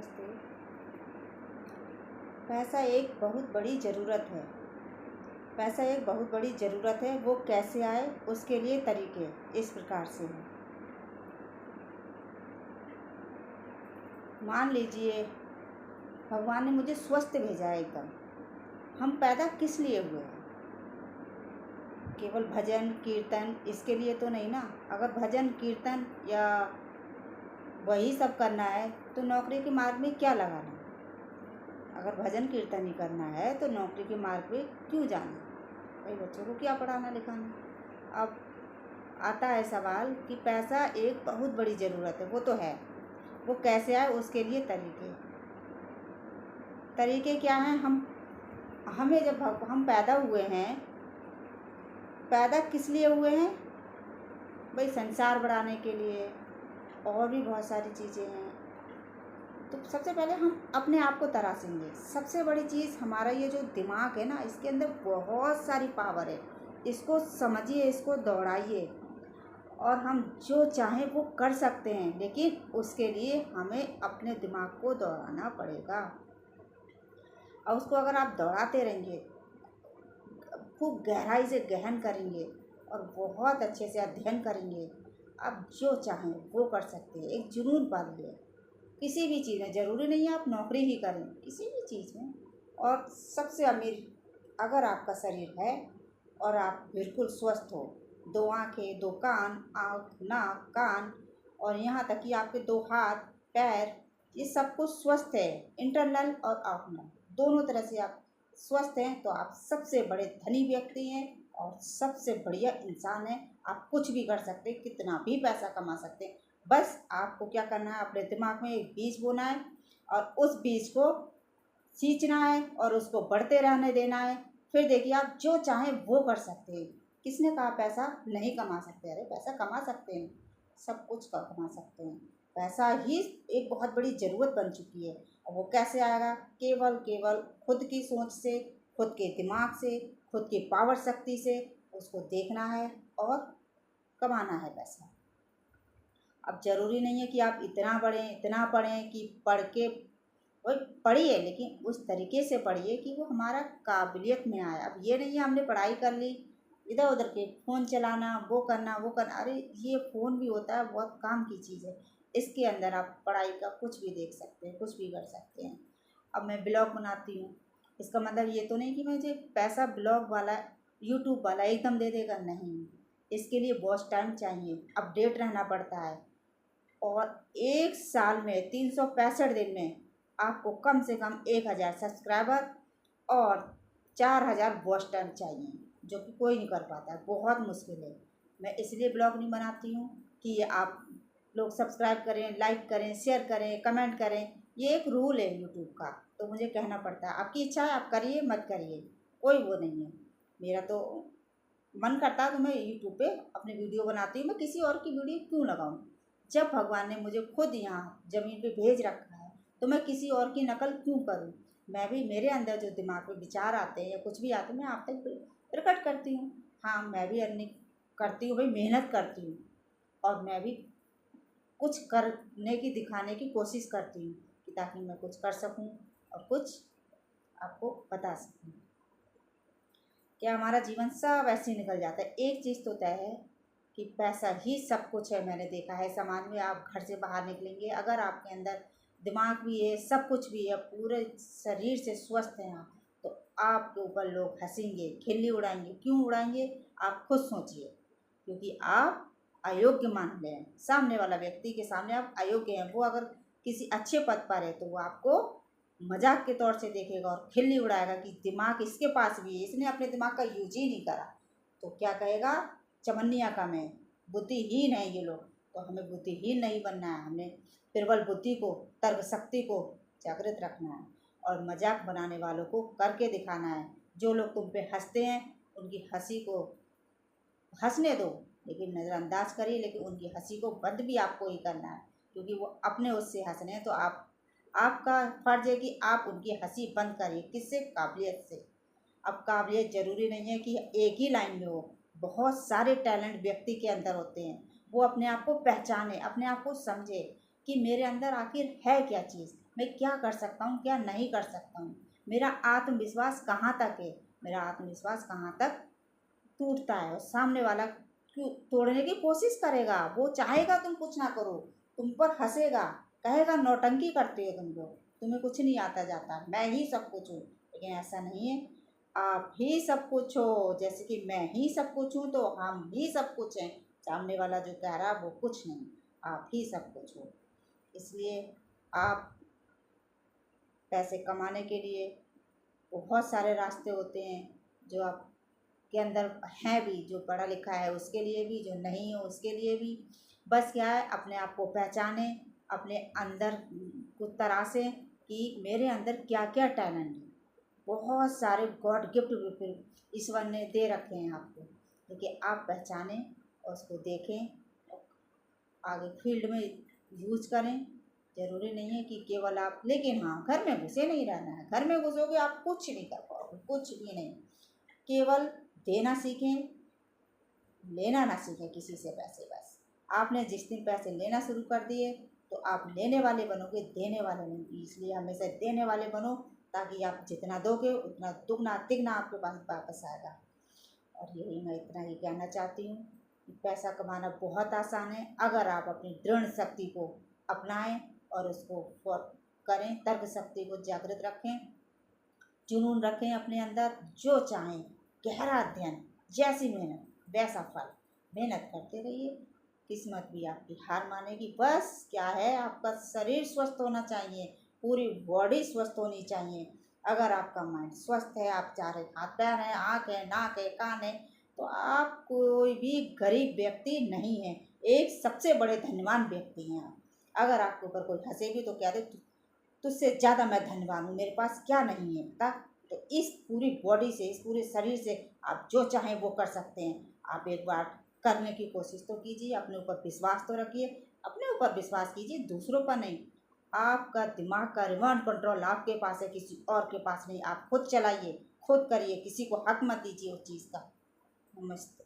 नमस्ते। पैसा एक बहुत बड़ी ज़रूरत है। पैसा एक बहुत बड़ी ज़रूरत है। वो कैसे आए उसके लिए तरीके इस प्रकार से हैं। मान लीजिए भगवान ने मुझे स्वस्थ भेजा है एकदम। हम पैदा किस लिए हुए हैं? केवल भजन कीर्तन इसके लिए तो नहीं ना। अगर भजन कीर्तन या वही सब करना है तो नौकरी के मार्ग में क्या लगाना? अगर भजन कीर्तन ही करना है तो नौकरी के मार्ग में क्यों जाना? भाई बच्चों को क्या पढ़ाना लिखाना? अब आता है सवाल कि पैसा एक बहुत बड़ी ज़रूरत है। वो तो है, वो कैसे आए उसके लिए तरीके क्या हैं? हमें जब हम पैदा हुए हैं, पैदा किस लिए हुए हैं? भाई संसार बढ़ाने के लिए, और भी बहुत सारी चीज़ें हैं। तो सबसे पहले हम अपने आप को तराशेंगे। सबसे बड़ी चीज़ हमारा ये जो दिमाग है ना, इसके अंदर बहुत सारी पावर है। इसको समझिए, इसको दौड़ाइए और हम जो चाहें वो कर सकते हैं, लेकिन उसके लिए हमें अपने दिमाग को दौड़ाना पड़ेगा। और उसको अगर आप दौड़ाते रहेंगे, खूब गहराई से गहन करेंगे और बहुत अच्छे से अध्ययन करेंगे, आप जो चाहें वो कर सकते हैं। एक जुनून पालिए किसी भी चीज़ में। ज़रूरी नहीं है आप नौकरी ही करें, किसी भी चीज़ में। और सबसे अमीर अगर आपका शरीर है और आप बिल्कुल स्वस्थ हो, 2 आँखें, 2 कान, आँख, नाक, कान और यहाँ तक कि आपके 2 हाथ, पैर, ये सब कुछ स्वस्थ है। इंटरनल और आउटरनल दोनों तरह से आप स्वस्थ हैं, तो आप सबसे बड़े धनी व्यक्ति हैं और सबसे बढ़िया इंसान हैं। आप कुछ भी कर सकते हैं, कितना भी पैसा कमा सकते हैं। बस आपको क्या करना है, अपने दिमाग में एक बीज बोना है और उस बीज को सींचना है और उसको बढ़ते रहने देना है। फिर देखिए आप जो चाहें वो कर सकते हैं। किसने कहा पैसा नहीं कमा सकते? अरे पैसा कमा सकते हैं, सब कुछ कमा सकते हैं। पैसा ही एक बहुत बड़ी ज़रूरत बन चुकी है। और वो कैसे आएगा? केवल खुद की सोच से, खुद के दिमाग से, खुद की पावर शक्ति से उसको देखना है और कमाना है पैसा। अब ज़रूरी नहीं है कि आप इतना पढ़ें कि पढ़ के वही पढ़िए, लेकिन उस तरीके से पढ़िए कि वो हमारा काबिलियत में आए। अब ये नहीं है हमने पढ़ाई कर ली, इधर उधर के फ़ोन चलाना, वो करना। अरे ये फ़ोन भी होता है, बहुत काम की चीज़ है। इसके अंदर आप पढ़ाई का कुछ भी देख सकते हैं, कुछ भी कर सकते हैं। अब मैं ब्लॉग बनाती हूँ, इसका मतलब ये तो नहीं कि मुझे पैसा ब्लॉग वाला, यूट्यूब वाला एकदम दे देगा, नहीं। इसके लिए बहुत टाइम चाहिए, अपडेट रहना पड़ता है। और 1 साल में 365 दिन में आपको कम से कम 1000 सब्सक्राइबर और 4000 वॉच टाइम चाहिए, जो कि कोई नहीं कर पाता है, बहुत मुश्किल है। मैं इसलिए ब्लॉग नहीं बनाती हूँ कि आप लोग सब्सक्राइब करें, लाइक करें, शेयर करें, कमेंट करें। ये एक रूल है यूट्यूब का, तो मुझे कहना पड़ता है। आपकी इच्छा है, आप करिए मत करिए, कोई वो नहीं है। मेरा तो मन करता है तो मैं यूट्यूब पे अपनी वीडियो बनाती हूँ। मैं किसी और की वीडियो क्यों लगाऊँ? जब भगवान ने मुझे खुद यहाँ ज़मीन पे भेज रखा है तो मैं किसी और की नकल क्यों करूँ? मैं भी, मेरे अंदर जो दिमाग में विचार आते हैं या कुछ भी आते हैं, मैं आप तक प्रकट करती हूँ। हाँ, मैं भी अर्निंग करती हूँ भाई, मेहनत करती हूँ और मैं भी कुछ करने की, दिखाने की कोशिश करती हूँ कि ताकि मैं कुछ कर सकूँ और कुछ आपको बता सकूँ। क्या हमारा जीवन सब ऐसे ही निकल जाता है? एक चीज़ तो तय है कि पैसा ही सब कुछ है। मैंने देखा है समाज में, आप घर से बाहर निकलेंगे, अगर आपके अंदर दिमाग भी है, सब कुछ भी है, पूरे शरीर से स्वस्थ हैं आप, तो आपके ऊपर लोग हंसेंगे, खिल्ली उड़ाएंगे। क्यों उड़ाएंगे? आप खुद सोचिए। क्योंकि आप अयोग्य मान रहे हैं, सामने वाला व्यक्ति के सामने आप अयोग्य हैं। वो अगर किसी अच्छे पद पर है तो वो आपको मजाक के तौर से देखेगा और खिल्ली उड़ाएगा कि दिमाग इसके पास भी है, इसने अपने दिमाग का यूज ही नहीं करा। तो क्या कहेगा? चमनिया का मैं, बुद्धिहीन है ये लोग। तो हमें बुद्धिहीन नहीं बनना है, हमें प्रबल बुद्धि को, तर्क शक्ति को जागृत रखना है और मजाक बनाने वालों को करके दिखाना है। जो लोग तुम पे हंसते हैं उनकी हंसी को हंसने दो, लेकिन नज़रअंदाज करिए, लेकिन उनकी हंसी को बंद भी आपको ही करना है। क्योंकि वो अपने उससे हंस रहे हैं, तो आपका फ़र्ज़ है कि आप उनकी हंसी बंद करिए। किससे? काबिलियत से। अब काबिलियत ज़रूरी नहीं है कि एक ही लाइन में हो, बहुत सारे टैलेंट व्यक्ति के अंदर होते हैं। वो अपने आप को पहचाने, अपने आप को समझे कि मेरे अंदर आखिर है क्या चीज़। मैं क्या कर सकता हूँ, क्या नहीं कर सकता हूँ, मेरा आत्मविश्वास कहाँ तक है, मेरा आत्मविश्वास कहाँ तक टूटता है। और सामने वाला क्यों तोड़ने की कोशिश करेगा, वो चाहेगा तुम कुछ ना करो, तुम पर हंसेगा, कहेगा नौटंकी करते हो तुम लोग, तुम्हें कुछ नहीं आता जाता, मैं ही सब कुछ हूँ। लेकिन ऐसा नहीं है, आप ही सब कुछ हो। जैसे कि मैं ही सब कुछ हूँ तो हम ही सब कुछ हैं। सामने वाला जो कह रहा है वो कुछ नहीं, आप ही सब कुछ हो। इसलिए आप पैसे कमाने के लिए बहुत सारे रास्ते होते हैं, जो आपके अंदर हैं भी, जो पढ़ा लिखा है उसके लिए भी, जो नहीं है उसके लिए भी। बस क्या है, अपने आप को पहचाने, अपने अंदर को तराशें कि मेरे अंदर क्या क्या टैलेंट है। बहुत सारे गॉड गिफ्ट ईश्वर ने दे रखे हैं आपको, लेकिन आप पहचानें और उसको देखें, आगे फील्ड में यूज करें। ज़रूरी नहीं है कि केवल आप, लेकिन हाँ, घर में घुसे नहीं रहना है। घर में घुसोगे आप कुछ नहीं कर पाओगे, कुछ भी नहीं। केवल देना सीखें, लेना ना सीखें किसी से पैसे। बस आपने जिस दिन पैसे लेना शुरू कर दिए तो आप लेने वाले बनोगे, देने वाले नहीं। इसलिए हमेशा देने वाले बनो, ताकि आप जितना दोगे उतना दुगना तिगना आपके पास वापस आएगा। और यही मैं इतना ही कहना चाहती हूँ कि पैसा कमाना बहुत आसान है, अगर आप अपनी दृढ़ शक्ति को अपनाएं और उसको करें, तर्क शक्ति को जागृत रखें, जुनून रखें अपने अंदर, जो चाहें, गहरा अध्ययन, जैसी मेहनत वैसा फल। मेहनत करते रहिए, किस्मत भी आपकी हार मानेगी। बस क्या है, आपका शरीर स्वस्थ होना चाहिए, पूरी बॉडी स्वस्थ होनी चाहिए। अगर आपका माइंड स्वस्थ है, आप चाहे हाथ पैर हैं, आँख है, नाक है, कान है, तो आप कोई भी गरीब व्यक्ति नहीं है, एक सबसे बड़े धनवान व्यक्ति हैं आप। अगर आपके ऊपर कोई हंसे भी तो क्या दे, तुझसे ज़्यादा मैं धनवान हूँ, मेरे पास क्या नहीं है बता। तो इस पूरी बॉडी से, इस पूरे शरीर से आप जो चाहें वो कर सकते हैं। आप एक बार करने की कोशिश तो कीजिए, अपने ऊपर विश्वास तो रखिए, अपने ऊपर विश्वास कीजिए, दूसरों पर नहीं। आपका दिमाग का रिमोट कंट्रोल आपके पास है, किसी और के पास नहीं। आप खुद चलाइए, खुद करिए, किसी को हक मत दीजिए उस चीज़ का। नमस्ते।